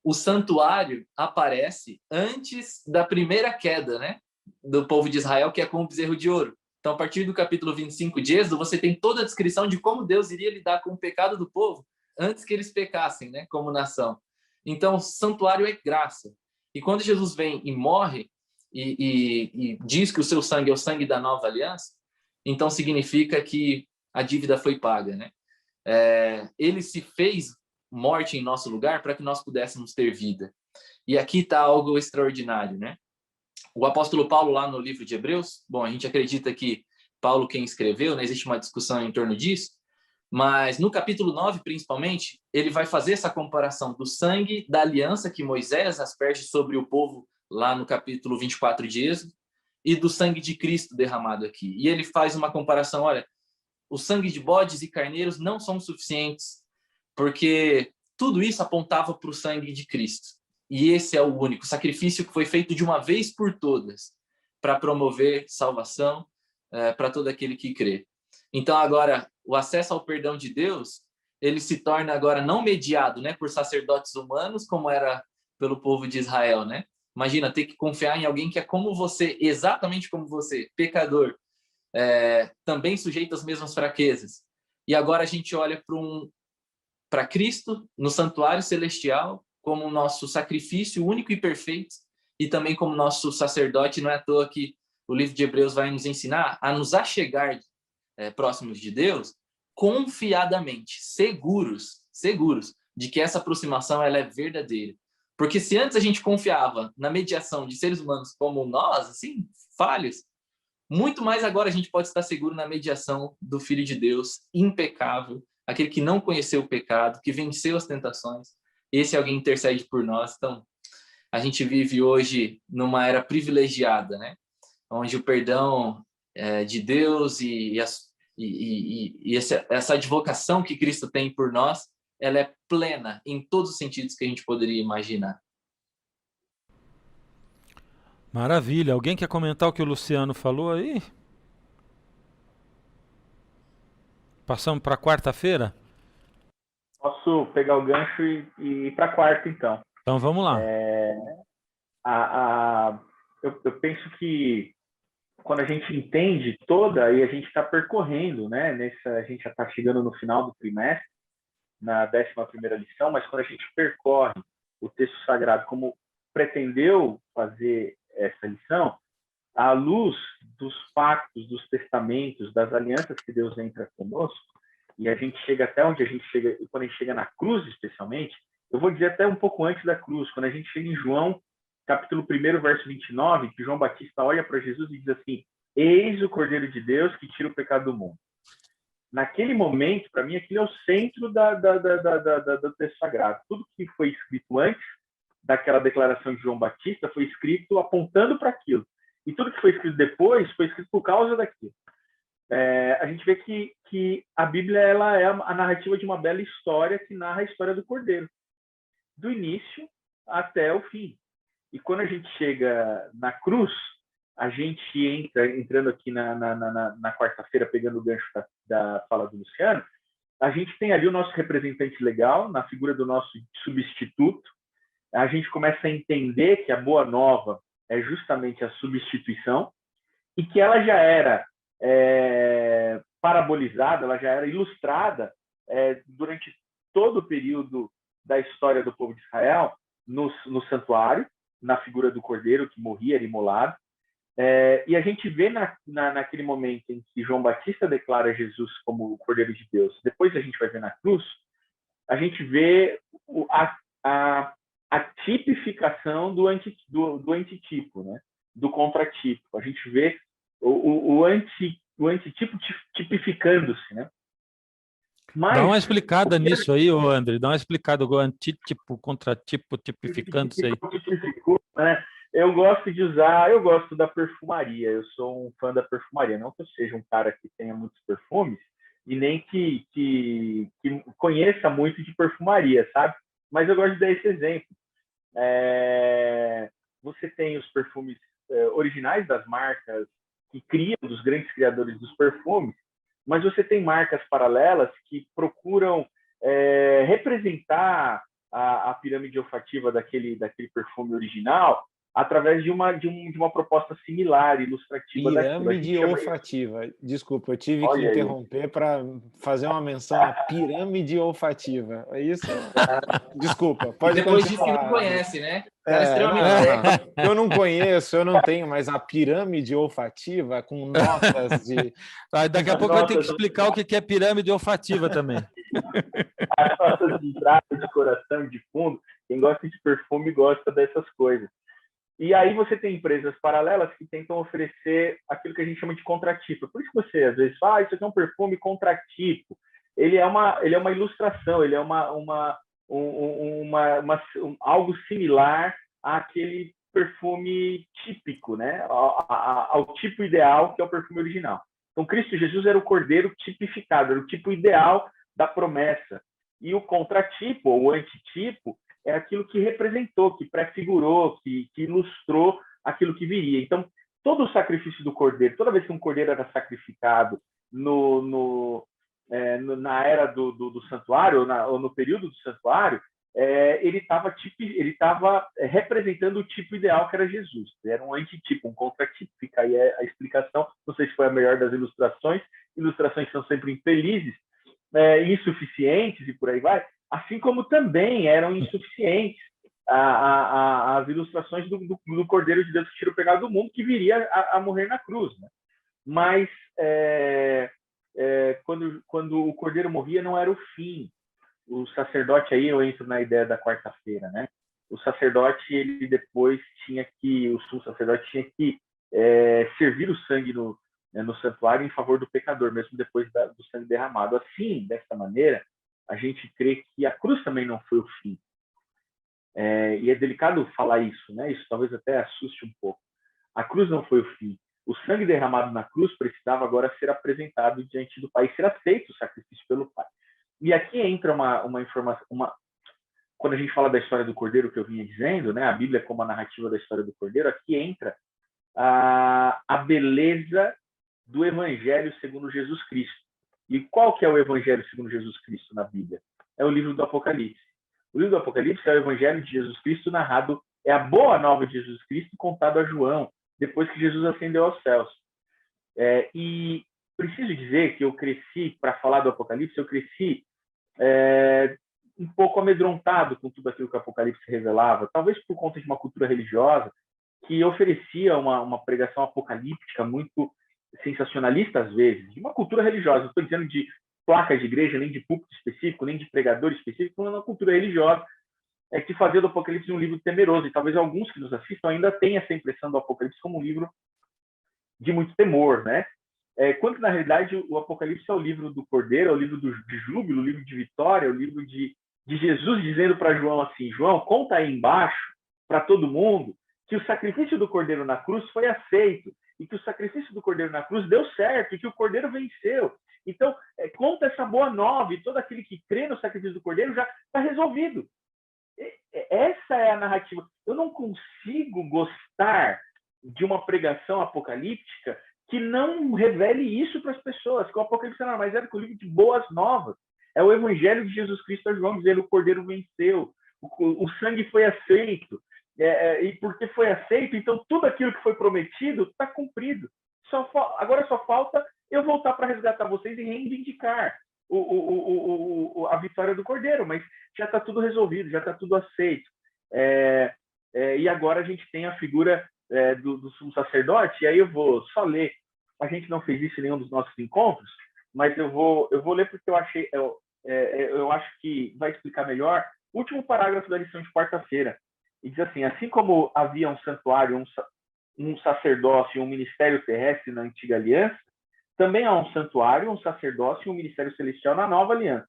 o santuário aparece antes da primeira queda, né, do povo de Israel, que é com o bezerro de ouro. Então, a partir do capítulo 25 de Êxodo, você tem toda a descrição de como Deus iria lidar com o pecado do povo antes que eles pecassem, né, como nação. Então, o santuário é graça. E quando Jesus vem e morre e diz que o seu sangue é o sangue da nova aliança, então significa que a dívida foi paga, né? Ele se fez morte em nosso lugar para que nós pudéssemos ter vida. E aqui está algo extraordinário, né? O apóstolo Paulo, lá no livro de Hebreus, bom, a gente acredita que Paulo quem escreveu, né? Existe uma discussão em torno disso, mas no capítulo 9, principalmente, ele vai fazer essa comparação do sangue da aliança que Moisés asperge sobre o povo lá no capítulo 24 de Êxodo, e do sangue de Cristo derramado aqui. E ele faz uma comparação, olha, o sangue de bodes e carneiros não são suficientes, porque tudo isso apontava para o sangue de Cristo. E esse é o único sacrifício que foi feito de uma vez por todas, para promover salvação para todo aquele que crê. Então, agora, o acesso ao perdão de Deus, ele se torna agora não mediado, né, por sacerdotes humanos, como era pelo povo de Israel, né? Imagina, ter que confiar em alguém que é como você, exatamente como você, pecador, também sujeito às mesmas fraquezas. E agora a gente olha para Cristo no santuário celestial como nosso sacrifício único e perfeito, e também como nosso sacerdote. Não é à toa que o livro de Hebreus vai nos ensinar a nos achegar próximos de Deus confiadamente, seguros de que essa aproximação ela é verdadeira. Porque se antes a gente confiava na mediação de seres humanos como nós, assim, falhos, muito mais agora a gente pode estar seguro na mediação do Filho de Deus, impecável, aquele que não conheceu o pecado, que venceu as tentações. Esse alguém intercede por nós. Então, a gente vive hoje numa era privilegiada, né? Onde o perdão de Deus e essa advocação que Cristo tem por nós, ela é plena em todos os sentidos que a gente poderia imaginar. Maravilha. Alguém quer comentar o que o Luciano falou aí? Passamos para quarta-feira? Posso pegar o gancho e ir para quarta, então. Então vamos lá. Eu penso que quando a gente entende toda, e a gente está percorrendo, né? A gente já está chegando no final do trimestre, na 11ª lição, mas quando a gente percorre o texto sagrado como pretendeu fazer essa lição, à luz dos pactos, dos testamentos, das alianças que Deus entra conosco, e a gente chega até onde a gente chega, e quando a gente chega na cruz especialmente, eu vou dizer até um pouco antes da cruz, quando a gente chega em João, capítulo 1, verso 29, que João Batista olha para Jesus e diz assim: eis o Cordeiro de Deus que tira o pecado do mundo. Naquele momento, para mim, aquilo é o centro do texto sagrado. Tudo que foi escrito antes daquela declaração de João Batista foi escrito apontando para aquilo. E tudo que foi escrito depois foi escrito por causa daquilo. A gente vê que a Bíblia ela é a narrativa de uma bela história que narra a história do Cordeiro, do início até o fim. E quando a gente chega na cruz, a gente entrando aqui na quarta-feira, pegando o gancho da fala do Luciano, a gente tem ali o nosso representante legal, na figura do nosso substituto. A gente começa a entender que a Boa Nova é justamente a substituição e que ela já era parabolizada, ela já era ilustrada durante todo o período da história do povo de Israel no santuário, na figura do Cordeiro que morria, era imolado. E a gente vê naquele momento em que João Batista declara Jesus como o Cordeiro de Deus, depois a gente vai ver na cruz, a gente vê a tipificação do antitipo, né? Do contratipo. A gente vê o antitipo tipificando-se, né? Mas, dá uma explicada nisso aí, ô André. Dá uma explicada, o antítipo, contratipo, tipificando-se aí. Né? Eu gosto da perfumaria, eu sou um fã da perfumaria. Não que eu seja um cara que tenha muitos perfumes, e nem que conheça muito de perfumaria, sabe? Mas eu gosto de dar esse exemplo. Você tem os perfumes originais das marcas que criam, dos grandes criadores dos perfumes, mas você tem marcas paralelas que procuram representar a pirâmide olfativa daquele perfume original através de uma proposta similar, ilustrativa daquilo. Pirâmide olfativa. Desculpa, eu tive que interromper para fazer uma menção à pirâmide olfativa. É isso? Desculpa, pode depois continuar. disso que não conhece, né? Cara extremamente eu não conheço, eu não tenho, mas a pirâmide olfativa com notas de... Daqui a pouco vai ter que explicar o que é pirâmide olfativa também. As notas de entrada, de coração, de fundo, quem gosta de perfume gosta dessas coisas. E aí você tem empresas paralelas que tentam oferecer aquilo que a gente chama de contratipo. Por isso que você, às vezes, fala, isso aqui é um perfume contratipo. Ele é uma ilustração, ele é algo similar àquele perfume típico, né? Ao tipo ideal, que é o perfume original. Então, Cristo Jesus era o Cordeiro tipificado, era o tipo ideal da promessa. E o contratipo, ou o antitipo, é aquilo que representou, que prefigurou, que ilustrou aquilo que viria. Então, todo o sacrifício do Cordeiro, toda vez que um Cordeiro era sacrificado na era do santuário, ou no período do santuário, ele estava representando o tipo ideal que era Jesus. Ele era um antitipo, um contratipo. Fica aí a explicação. Não sei se foi a melhor das ilustrações. Ilustrações são sempre infelizes, insuficientes e por aí vai. Assim como também eram insuficientes as ilustrações do Cordeiro de Deus que tira o pecado do mundo, que viria a morrer na cruz, né? Mas quando o Cordeiro morria, não era o fim. O sacerdote, aí eu entro na ideia da quarta-feira, né? O sacerdote, ele depois o sumo sacerdote tinha que servir o sangue no santuário em favor do pecador, mesmo depois do sangue derramado. Assim, dessa maneira, a gente crê que a cruz também não foi o fim. E é delicado falar isso, né? Isso talvez até assuste um pouco. A cruz não foi o fim. O sangue derramado na cruz precisava agora ser apresentado diante do Pai, ser aceito o sacrifício pelo Pai. E aqui entra uma informação, quando a gente fala da história do Cordeiro, que eu vinha dizendo, né, a Bíblia como a narrativa da história do Cordeiro, aqui entra a beleza do Evangelho segundo Jesus Cristo. E qual que é o Evangelho segundo Jesus Cristo na Bíblia? É o livro do Apocalipse. O livro do Apocalipse é o Evangelho de Jesus Cristo narrado, é a boa nova de Jesus Cristo contado a João, depois que Jesus ascendeu aos céus. E preciso dizer que eu cresci, para falar do Apocalipse, eu cresci um pouco amedrontado com tudo aquilo que o Apocalipse revelava, talvez por conta de uma cultura religiosa que oferecia uma pregação apocalíptica muito sensacionalista às vezes, de uma cultura religiosa. Não estou dizendo de placa de igreja, nem de púlpito específico, nem de pregador específico, mas uma cultura religiosa que fazia do Apocalipse um livro temeroso, e talvez alguns que nos assistam ainda tenham essa impressão do Apocalipse como um livro de muito temor, né? Quando, na realidade, o Apocalipse é o livro do Cordeiro, é o livro de júbilo, o livro de vitória, é o livro de Jesus dizendo para João assim, João, conta aí embaixo para todo mundo que o sacrifício do Cordeiro na cruz foi aceito, e que o sacrifício do Cordeiro na cruz deu certo, e que o Cordeiro venceu. Então, conta essa boa nova, e todo aquele que crê no sacrifício do Cordeiro já está resolvido. Essa é a narrativa. Eu não consigo gostar de uma pregação apocalíptica que não revele isso para as pessoas, que o Apocalipse é nada mais é que o livro de boas novas. É o Evangelho de Jesus Cristo a João dizendo o Cordeiro venceu, o sangue foi aceito, e porque foi aceito, então tudo aquilo que foi prometido está cumprido. Agora só falta eu voltar para resgatar vocês e reivindicar a vitória do Cordeiro, mas já está tudo resolvido, já está tudo aceito. E agora a gente tem a figura do sumo sacerdote, e aí eu vou só ler. A gente não fez isso em nenhum dos nossos encontros, mas eu vou ler porque eu acho que vai explicar melhor o último parágrafo da lição de quarta-feira. E diz assim, assim como havia um santuário, um sacerdócio e um ministério terrestre na antiga aliança, também há um santuário, um sacerdócio e um ministério celestial na nova aliança.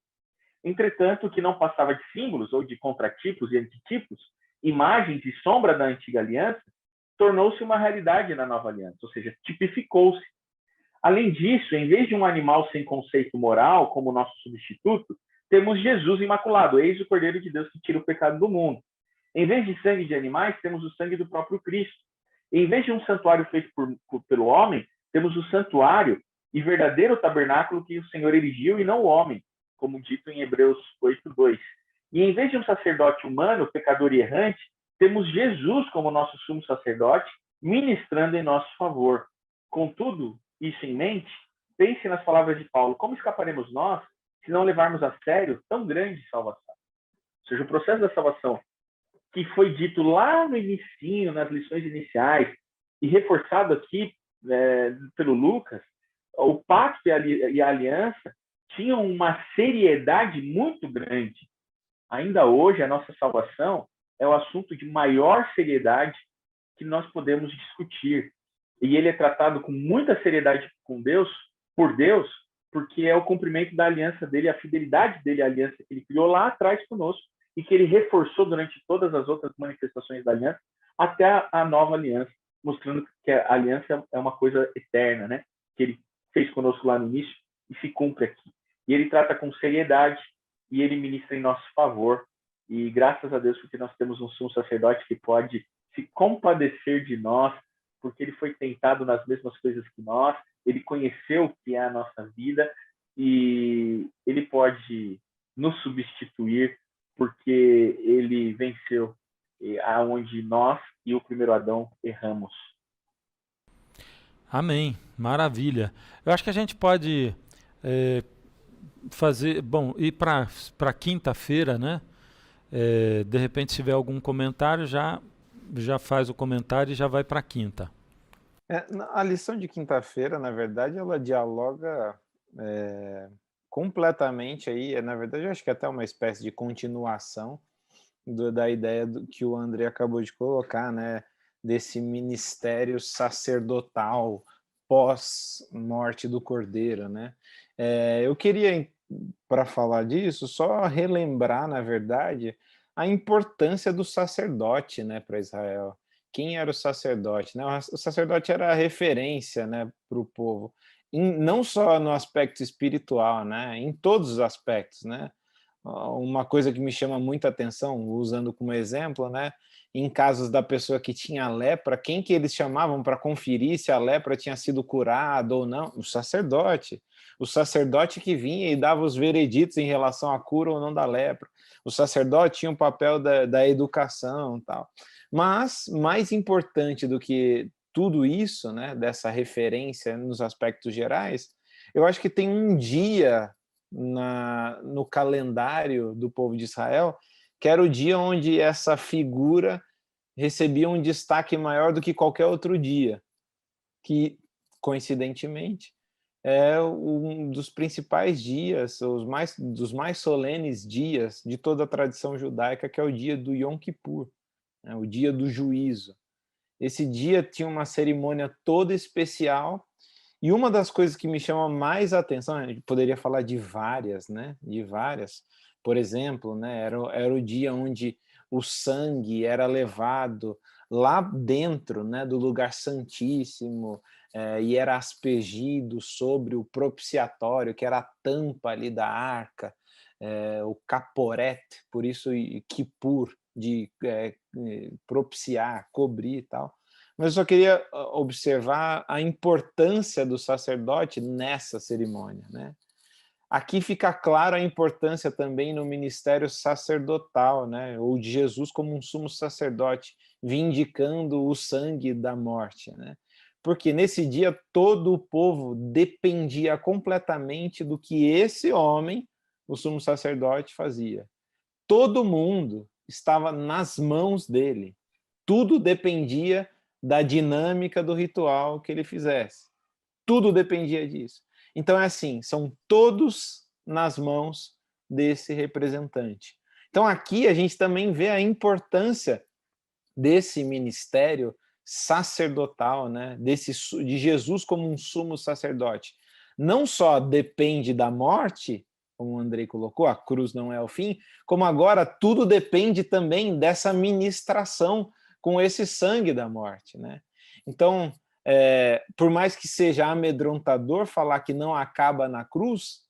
Entretanto, o que não passava de símbolos ou de contratipos e antitipos, imagens e sombra da antiga aliança, tornou-se uma realidade na nova aliança, ou seja, tipificou-se. Além disso, em vez de um animal sem conceito moral, como nosso substituto, temos Jesus imaculado, eis o Cordeiro de Deus que tira o pecado do mundo. Em vez de sangue de animais, temos o sangue do próprio Cristo. Em vez de um santuário feito pelo homem, temos o santuário e verdadeiro tabernáculo que o Senhor erigiu e não o homem, como dito em Hebreus 8:2. E em vez de um sacerdote humano, pecador e errante, temos Jesus como nosso sumo sacerdote, ministrando em nosso favor. Contudo, isso em mente, pense nas palavras de Paulo. Como escaparemos nós se não levarmos a sério tão grande salvação? Ou seja, o processo da salvação que foi dito lá no início, nas lições iniciais, e reforçado aqui pelo Lucas, o pacto e a aliança tinham uma seriedade muito grande. Ainda hoje, a nossa salvação é o assunto de maior seriedade que nós podemos discutir. E ele é tratado com muita seriedade por Deus, porque é o cumprimento da aliança dele, a fidelidade dele à aliança que ele criou lá atrás conosco e que ele reforçou durante todas as outras manifestações da aliança até a nova aliança, mostrando que a aliança é uma coisa eterna, né? Que ele fez conosco lá no início e se cumpre aqui. E ele trata com seriedade e ele ministra em nosso favor. E graças a Deus porque nós temos um sumo sacerdote que pode se compadecer de nós, porque ele foi tentado nas mesmas coisas que nós, ele conheceu o que é a nossa vida e ele pode nos substituir porque ele venceu aonde nós e o primeiro Adão erramos. Amém. Maravilha. Eu acho que a gente pode fazer, bom, ir para quinta-feira, né? De repente, se tiver algum comentário, já faz o comentário e já vai para quinta. A lição de quinta-feira, na verdade, ela dialoga completamente aí, na verdade, eu acho que é até uma espécie de continuação da ideia que o André acabou de colocar, né? Desse ministério sacerdotal pós-morte do Cordeiro, né? Eu queria, para falar disso, só relembrar, na verdade, a importância do sacerdote, né, para Israel. Quem era o sacerdote? Né? O sacerdote era a referência, né, para o povo, não só no aspecto espiritual, né, em todos os aspectos, né? Uma coisa que me chama muita atenção, usando como exemplo, né, em casos da pessoa que tinha lepra, quem que eles chamavam para conferir se a lepra tinha sido curada ou não? O sacerdote. O sacerdote que vinha e dava os vereditos em relação à cura ou não da lepra. O sacerdote tinha o papel da educação e tal. Mas, mais importante do que tudo isso, né, dessa referência nos aspectos gerais, eu acho que tem um dia no calendário do povo de Israel, que era o dia onde essa figura recebia um destaque maior do que qualquer outro dia, que, coincidentemente, é um dos principais dias, dos mais solenes dias de toda a tradição judaica, que é o dia do Yom Kippur, né, o dia do juízo. Esse dia tinha uma cerimônia toda especial, e uma das coisas que me chama mais a atenção, a gente poderia falar de várias, né? De várias. Por exemplo, né? Era o dia onde o sangue era levado lá dentro, né? Do lugar santíssimo, e era aspergido sobre o propiciatório, que era a tampa ali da arca, o caporet, por isso Kippur, de propiciar, cobrir e tal. Mas eu só queria observar a importância do sacerdote nessa cerimônia, né? Aqui fica claro a importância também no ministério sacerdotal, né? Ou de Jesus como um sumo sacerdote, vindicando o sangue da morte, né? Porque nesse dia todo o povo dependia completamente do que esse homem, o sumo sacerdote, fazia. Todo mundo estava nas mãos dele. Tudo dependia da dinâmica do ritual que ele fizesse. Tudo dependia disso. Então é assim, são todos nas mãos desse representante. Então aqui a gente também vê a importância desse ministério sacerdotal, né? De Jesus como um sumo sacerdote. Não só depende da morte, como o Andrei colocou, a cruz não é o fim, como agora tudo depende também dessa ministração com esse sangue da morte, né? Então, por mais que seja amedrontador falar que não acaba na cruz,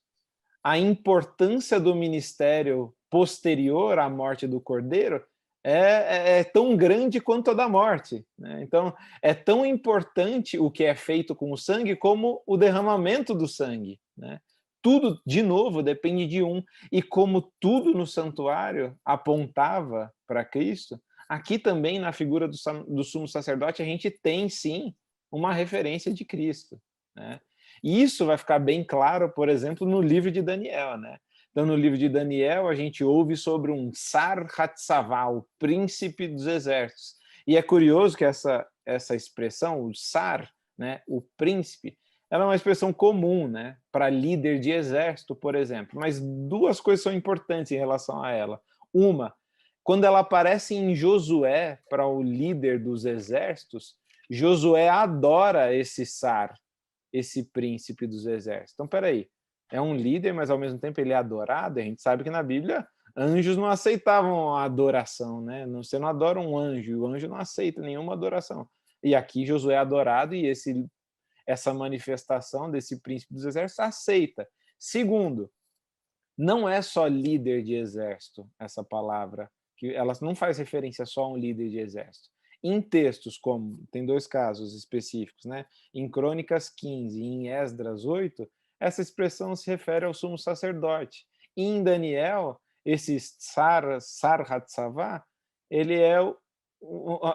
a importância do ministério posterior à morte do Cordeiro é tão grande quanto a da morte, né? Então, é tão importante o que é feito com o sangue como o derramamento do sangue, né? Tudo, de novo, depende de um. E como tudo no santuário apontava para Cristo, aqui também na figura do sumo sacerdote a gente tem, sim, uma referência de Cristo, né? E isso vai ficar bem claro, por exemplo, no livro de Daniel, né? Então, no livro de Daniel, a gente ouve sobre um Sar Hatzavá, o príncipe dos exércitos. E é curioso que essa expressão, o Sar, né, o príncipe, ela é uma expressão comum, né, para líder de exército, por exemplo. Mas duas coisas são importantes em relação a ela. Uma, quando ela aparece em Josué para o líder dos exércitos, Josué adora esse Sar, esse príncipe dos exércitos. Então, peraí, é um líder, mas ao mesmo tempo ele é adorado? A gente sabe que na Bíblia anjos não aceitavam a adoração, né? Você não adora um anjo, o anjo não aceita nenhuma adoração. E aqui Josué é adorado e essa manifestação desse príncipe dos exércitos aceita. Segundo, não é só líder de exército essa palavra, que ela não faz referência só a um líder de exército. Em textos como, tem dois casos específicos, né? Em Crônicas 15 e em Esdras 8, essa expressão se refere ao sumo sacerdote. E em Daniel, esse Sar-Hatzavá, ele é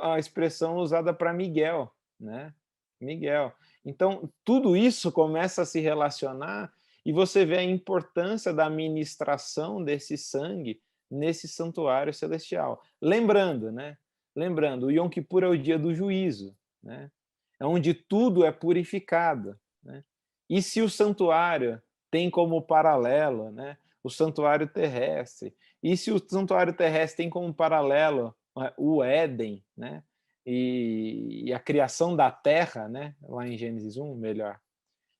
a expressão usada para Miguel, né? Miguel. Então, tudo isso começa a se relacionar e você vê a importância da ministração desse sangue nesse santuário celestial. Lembrando, né? Lembrando, o Yom Kippur é o dia do juízo, né? É onde tudo é purificado, né? E se o santuário tem como paralelo, né, o santuário terrestre, e se o santuário terrestre tem como paralelo o Éden, né, e a criação da terra, né, lá em Gênesis 1, melhor.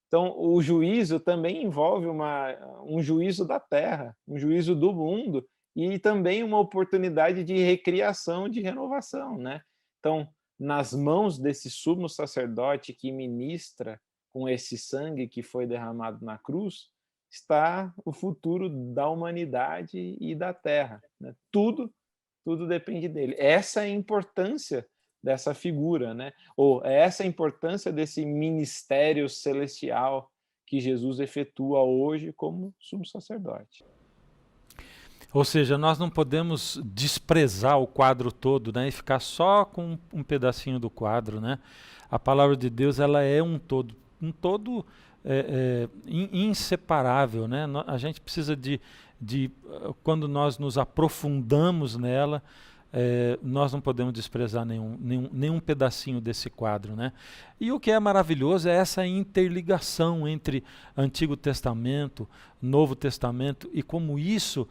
Então, o juízo também envolve um juízo da terra, um juízo do mundo, e também uma oportunidade de recriação, de renovação, né? Então, nas mãos desse sumo sacerdote que ministra com esse sangue que foi derramado na cruz, está o futuro da humanidade e da terra, né? Tudo depende dele. Essa é a importância dessa figura, né? Ou essa é a importância desse ministério celestial que Jesus efetua hoje como sumo sacerdote. Ou seja, nós não podemos desprezar o quadro todo, né, e ficar só com um pedacinho do quadro, né? A palavra de Deus, ela é um todo inseparável, né? A gente precisa quando nós nos aprofundamos nela, nós não podemos desprezar nenhum pedacinho desse quadro, né? E o que é maravilhoso é essa interligação entre Antigo Testamento, Novo Testamento, e como isso,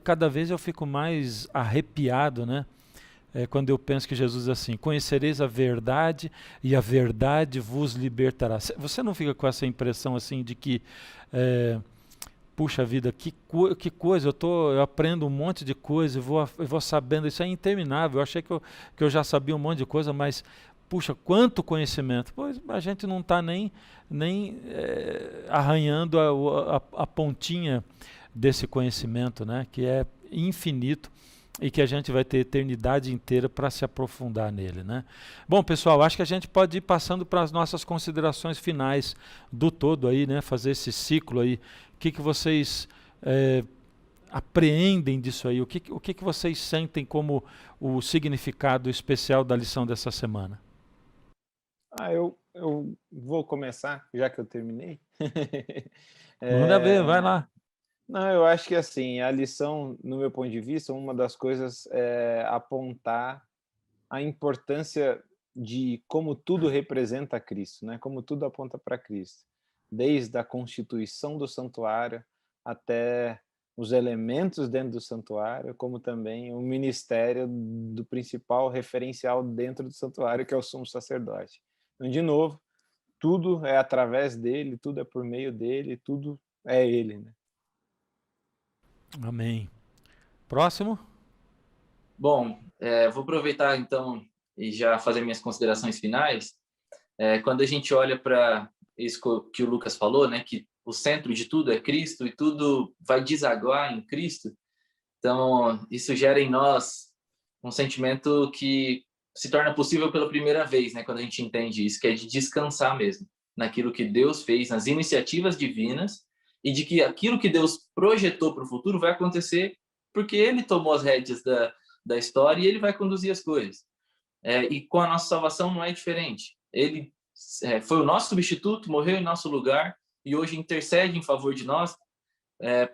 cada vez eu fico mais arrepiado, né? Quando eu penso que Jesus diz assim: conhecereis a verdade e a verdade vos libertará. Você não fica com essa impressão assim de que puxa vida, que coisa, eu aprendo um monte de coisa, eu vou sabendo, isso é interminável. Eu achei que eu já sabia um monte de coisa, mas, puxa, quanto conhecimento. Pois a gente não está nem arranhando a pontinha desse conhecimento, né, que é infinito e que a gente vai ter eternidade inteira para se aprofundar nele, né? Bom, pessoal, acho que a gente pode ir passando para as nossas considerações finais do todo aí, né, fazer esse ciclo aí. O que vocês apreendem disso aí? O que vocês sentem como o significado especial da lição dessa semana? Eu vou começar, já que eu terminei. Manda ver, vai lá. Não, eu acho que assim, a lição, no meu ponto de vista, uma das coisas é apontar a importância de como tudo representa Cristo, né? Como tudo aponta para Cristo. Desde a constituição do santuário até os elementos dentro do santuário, como também o ministério do principal referencial dentro do santuário, que é o sumo sacerdote. Então, de novo, tudo é através dele, tudo é por meio dele, tudo é ele, né? Amém. Próximo? Bom, vou aproveitar então e já fazer minhas considerações finais. Quando a gente olha para isso que o Lucas falou, né, que o centro de tudo é Cristo e tudo vai desaguar em Cristo, então isso gera em nós um sentimento que se torna possível pela primeira vez, né, quando a gente entende isso, que é de descansar mesmo naquilo que Deus fez, nas iniciativas divinas, e de que aquilo que Deus projetou para o futuro vai acontecer porque Ele tomou as rédeas da história e Ele vai conduzir as coisas. E com a nossa salvação não é diferente. Ele foi o nosso substituto, morreu em nosso lugar e hoje intercede em favor de nós,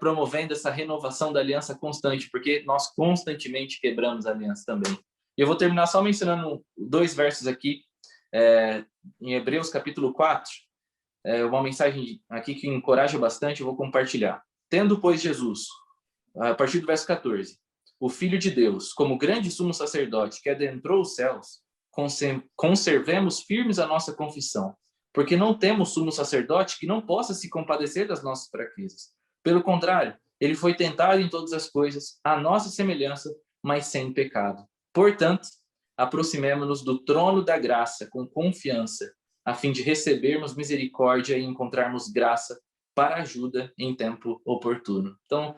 promovendo essa renovação da aliança constante, porque nós constantemente quebramos a aliança também. E eu vou terminar só mencionando 2 versos aqui, em Hebreus capítulo 4, uma mensagem aqui que encoraja bastante, eu vou compartilhar. Tendo, pois, Jesus, a partir do verso 14, o Filho de Deus, como grande sumo sacerdote que adentrou os céus, conservemos firmes a nossa confissão, porque não temos sumo sacerdote que não possa se compadecer das nossas fraquezas. Pelo contrário, ele foi tentado em todas as coisas, à nossa semelhança, mas sem pecado. Portanto, aproximemo-nos do trono da graça com confiança, a fim de recebermos misericórdia e encontrarmos graça para ajuda em tempo oportuno. Então,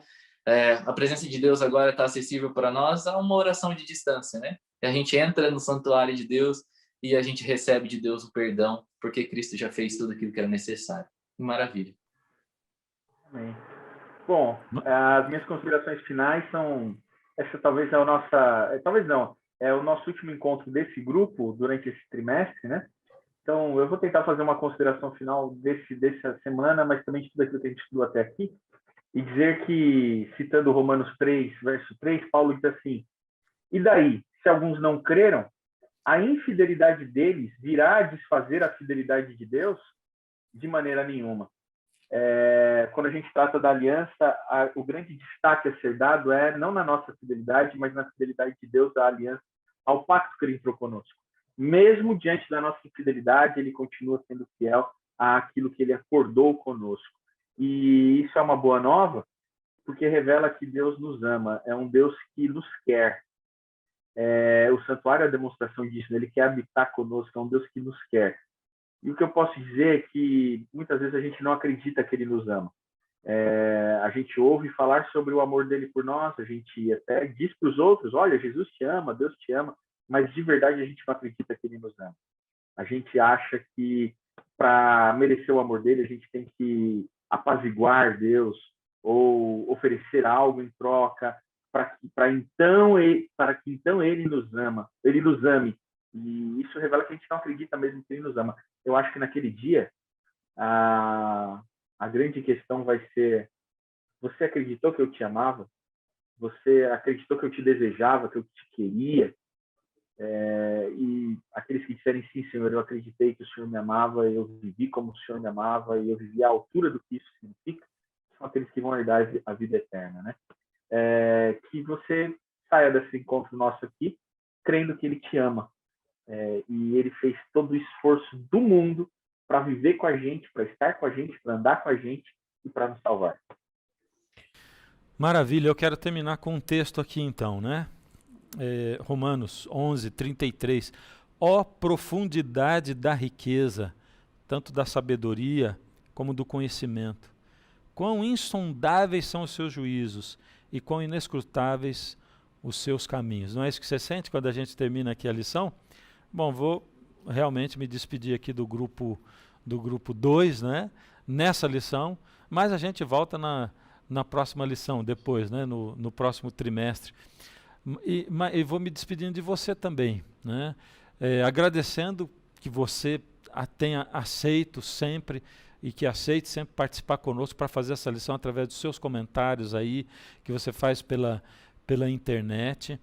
a presença de Deus agora está acessível para nós a uma oração de distância, né? A gente entra no santuário de Deus e a gente recebe de Deus o perdão, porque Cristo já fez tudo aquilo que era necessário. Maravilha. Amém. Bom, as minhas considerações finais são... Essa talvez é a nossa... Talvez não. É o nosso último encontro desse grupo durante esse trimestre, né? Então, eu vou tentar fazer uma consideração final dessa semana, mas também de tudo aquilo que a gente estudou até aqui, e dizer que, citando Romanos 3, verso 3, Paulo diz assim: e daí, se alguns não creram, a infidelidade deles virá a desfazer a fidelidade de Deus? De maneira nenhuma. Quando a gente trata da aliança, o grande destaque a ser dado é não na nossa fidelidade, mas na fidelidade de Deus à aliança, ao pacto que ele entrou conosco. Mesmo diante da nossa infidelidade, ele continua sendo fiel àquilo que ele acordou conosco. E isso é uma boa nova, porque revela que Deus nos ama, é um Deus que nos quer. O santuário é a demonstração disso, né? Ele quer habitar conosco, é um Deus que nos quer. E o que eu posso dizer é que muitas vezes a gente não acredita que ele nos ama. A gente ouve falar sobre o amor dele por nós, a gente até diz para os outros: olha, Jesus te ama, Deus te ama, mas de verdade a gente não acredita que ele nos ama. A gente acha que para merecer o amor dele a gente tem que apaziguar Deus ou oferecer algo em troca para que então ele nos ame. E isso revela que a gente não acredita mesmo que ele nos ama. Eu acho que naquele dia a grande questão vai ser: você acreditou que eu te amava? Você acreditou que eu te desejava, que eu te queria? E aqueles que disserem: sim, Senhor, eu acreditei que o Senhor me amava, eu vivi como o Senhor me amava e eu vivi à altura do que isso significa, são aqueles que vão herdar a vida eterna, né? Que você saia desse encontro nosso aqui crendo que ele te ama, e ele fez todo o esforço do mundo para viver com a gente, para estar com a gente, para andar com a gente e para nos salvar. Maravilha, eu quero terminar com um texto aqui então, né? Romanos 11, 33. Ó profundidade da riqueza, tanto da sabedoria como do conhecimento. Quão insondáveis são os seus juízos e quão inescrutáveis os seus caminhos. Não é isso que você sente quando a gente termina aqui a lição? Bom, vou realmente me despedir aqui do grupo 2, né? Nessa lição, mas a gente volta na próxima lição, depois, né? No próximo trimestre. E vou me despedindo de você também, né? Agradecendo que você tenha aceito sempre e que aceite sempre participar conosco para fazer essa lição através dos seus comentários aí, que você faz pela internet,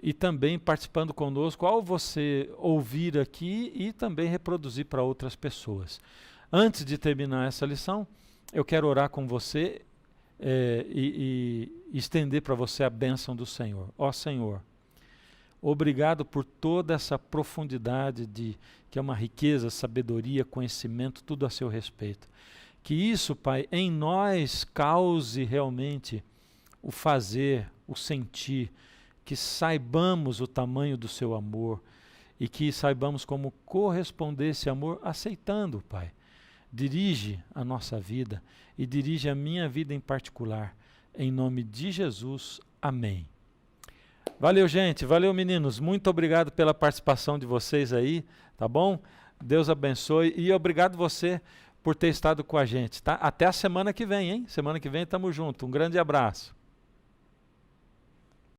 e também participando conosco ao você ouvir aqui e também reproduzir para outras pessoas. Antes de terminar essa lição, eu quero orar com você e estender para você a bênção do Senhor. Ó Senhor, obrigado por toda essa profundidade que é uma riqueza, sabedoria, conhecimento, tudo a seu respeito. Que isso, Pai, em nós cause realmente o fazer, o sentir, que saibamos o tamanho do seu amor e que saibamos como corresponder esse amor aceitando, Pai. Dirige a nossa vida e dirige a minha vida em particular. Em nome de Jesus, amém. Valeu, gente. Valeu, meninos. Muito obrigado pela participação de vocês aí, tá bom? Deus abençoe e obrigado você por ter estado com a gente, tá? Até a semana que vem, hein? Semana que vem estamos juntos. Um grande abraço.